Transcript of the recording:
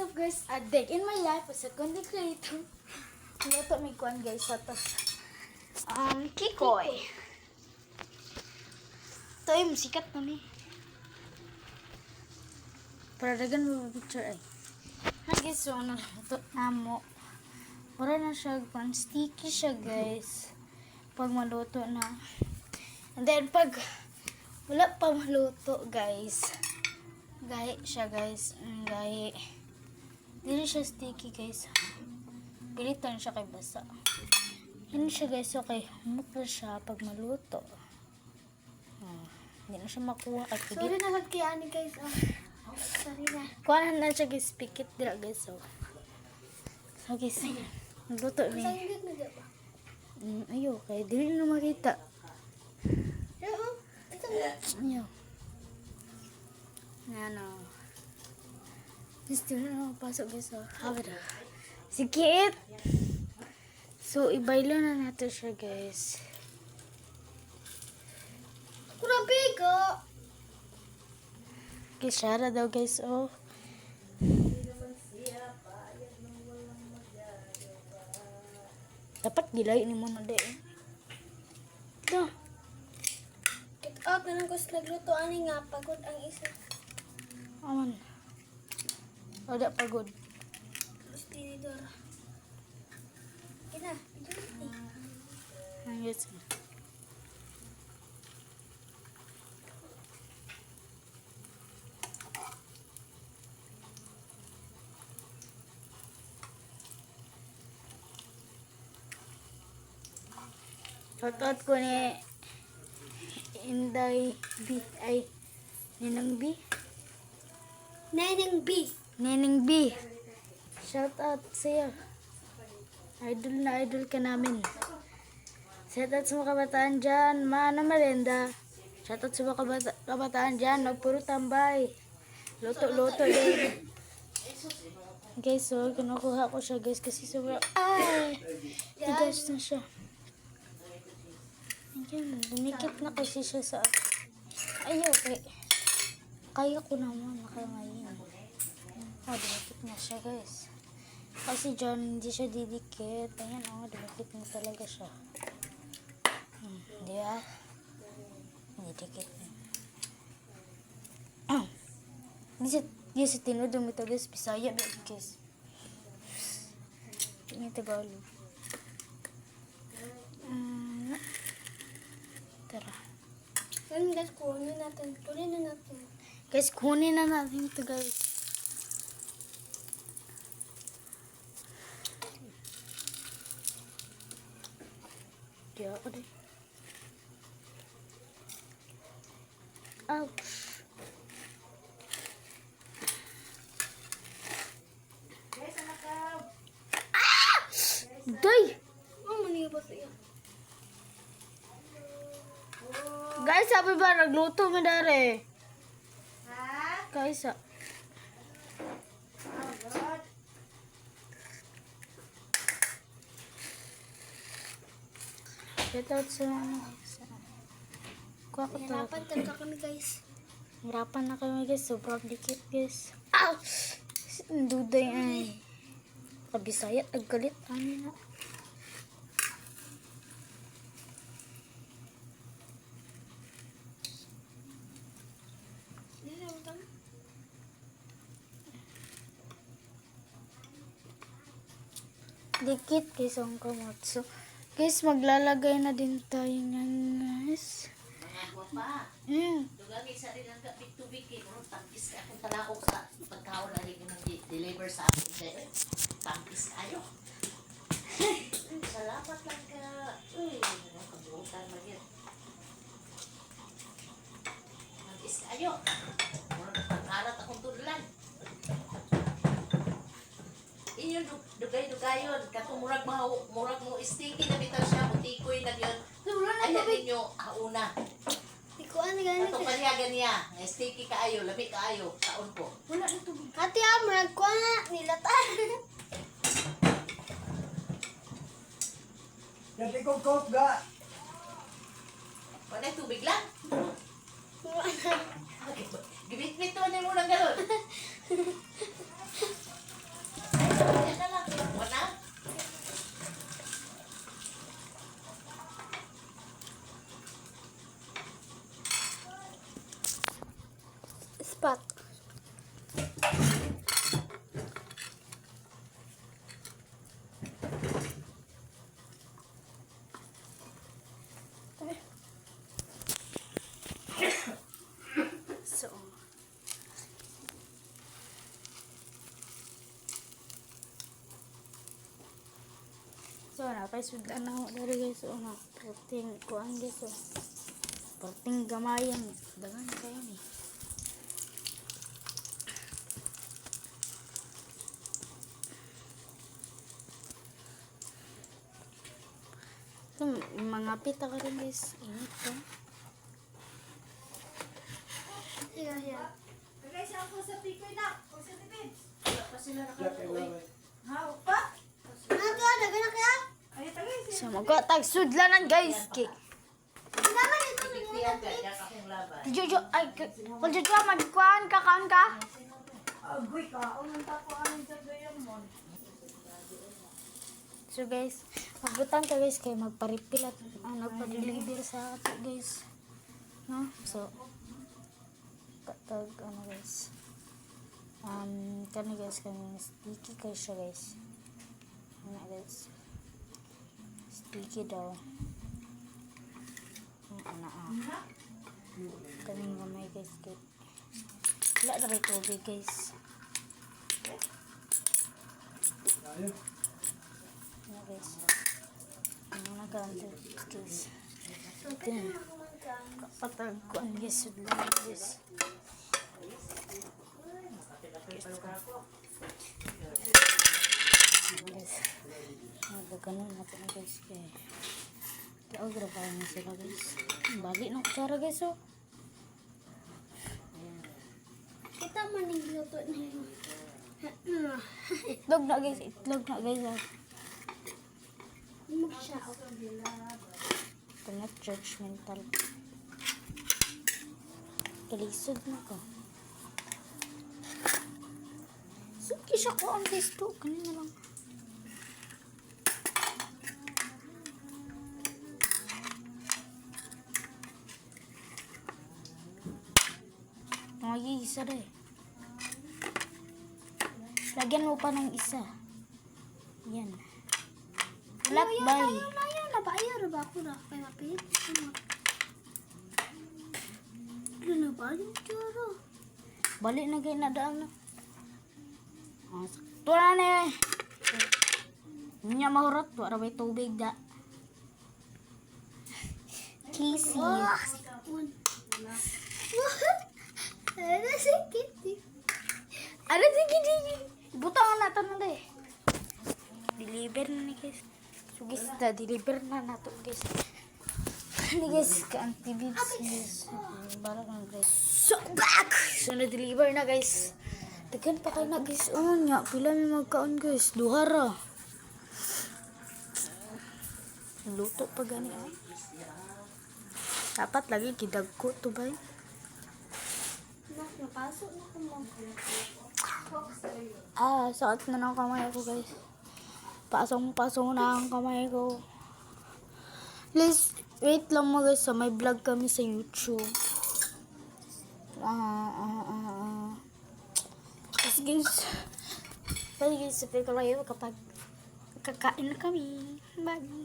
up guys? A day in my life as a content creator. Luto may kuan guys sa to. Kikoy. Ito ay musikat na ni. Para dagan mo picture ay. Ha guys, so ano ito amo. Para na siya kuan sticky siya guys. Pag maluto na. And then pag wala pa maluto guys. Gahi siya guys. Gahi. Dili siya sticky guys. Pilitan siya kay basa. Yun siya guys. Okay. Mukha siya pag maluto. Hindi na siya makuha. Sorry na magkiyani guys. Sorry na. Kuhanan na siya guys. Pikit dira guys. So guys. Maluto ni. Sanggit na ba? Ayo. Kaya dili na makita. Ito na. Ayo. Ano. Gusto na pasok guys. Habit. Sikit. So, ibaylo na natin siya guys. Grabe ko. Kisara daw guys. Oh. Dapat gilay ni mo na de. Ito. Get out na lang ko sa nagluto. Ani nga, pagod ang isa. Aman. Wala pagod. Tapos tinidor. Ina, ito na. Ang yes. Shoutout ko ni Inday B. Ay, Ninang B. Neneng B. Neneng B. Shoutout sa'yo. Idol na idol ka namin. Shoutout sa mga kabataan dyan. Mana merenda. Shoutout sa mga kabataan dyan. Puro tambay. Luto-luto din. Guys, so kinukuha ko siya guys kasi sobrang ay! Tigas na siya. Ayan, dumikit na kasi siya sa ay, okay. Kaya ko naman, nakamayin. Dumikit na siya guys. Kasi dyan, hindi siya didikit. Ayan, dumikit na talaga siya. Di ba? Didikit na. Hindi siya tinudong ito guys. Bisaya guys. Tingin Tagalog. Tara. Yan guys, kunin natin. Kunin na natin. Guys, kunin na natin ito guys. Di ako din. Ouch. Ah! Day! Oh, maniga ba siya? Guys, sabi ba, nagluto mo dari? Ha? Guys, Shout out sa ano guys. Kuha ko talaga. Hirapan talaga kami guys. Hirapan na kami guys. Sobrang dikit guys. Ow! Duday ay. Kabisaya, aggalit. Ano na? Dikit guys ang kamot. So, guys, maglalagay na din tayo niyan guys. Dugami sa rin ang tubig kay mo tampis ka akong talaok sa pagkaon na rin mo deliver sa akin sa'yo. Tampis kayo. Salamat lang ka. Uy, kabutan mo yun. Tampis kayo. Pagkarat akong tulan. Inyo dugay-dugayon. Katong murag mo sticky na bitaw siya. Butikoy na yun. Ayan ninyo, hauna. Ikuan ganit. Ito palihagan niya. Sticky kaayo, lami kaayo. Taon po. Wala na tubig. Ate Amrag, kuha na. Nilatan. Dati ko coke ga. Wala tubig lang. Wala na. Gibit-bit to na mo ng galon. So, napaisudan na ako dari guys. So, na protein kuan guys. So, protein gamayan. Dagan kayo ni. So, mga pita ka rin guys. Init ko. Sige. Wala pa sila nakatuloy. Dagan na kaya? So, magkatagsudlanan guys. Kay Naman ito. Pipitian ka, diyan akong laban. Jojo, ay, kung Jojo, magkuhan ka, kaon ka? So guys, magbutang ka guys, kay magparipil at nagpa-deliver sa ato guys. No? So, katag, ano guys. Kani guys, kani sticky kayo siya guys. Ano guys. Sticky daw. Kaming gamay guys kay wala na rin tubig guys. Ano guys, ano na ganito guys. Ito kapatag ko ang guys sudlan guys. Guys, nagaganon natin guys kay kaya grabahan na sila guys. Balik ng kutsara guys oh. Kita man yung luto na yun. Itlog na guys oh. Magsya. Ito na judgmental. Kalisod na ko. Suki siya ko ang guys to. Kanina lang. Isa rin. Lagyan mo pa ng isa. Yan. Lakbay. Ayaw na ba? Ayaw na ba ako na? Kaya mapit? Ano na ba? Yung tsura. Balik na kayo na daan na. Sakto na na eh. Niya mahurot. Wala may tubig da. Kisi. Ano sakit eh. Ano sige. Butang na ito na deh. Deliver na ni guys. So guys, deliver na nato guys. Ni guys, ka-anti-bibs guys. Barang na guys. So back! So na-deliver na guys. Tagan pa kayo na guys. Oh, nya. Pila may magkaon guys. Duhara. Luto pa gani ah. Dapat lagi kidag ko to ba? Napasok na ko mo. Sakit na ng kamay ko guys. Pasong na ang kamay ko. Please, wait lang mo guys. May vlog kami sa YouTube. Kasi guys, subscribe ko kayo kapag kakain na kami. Bye.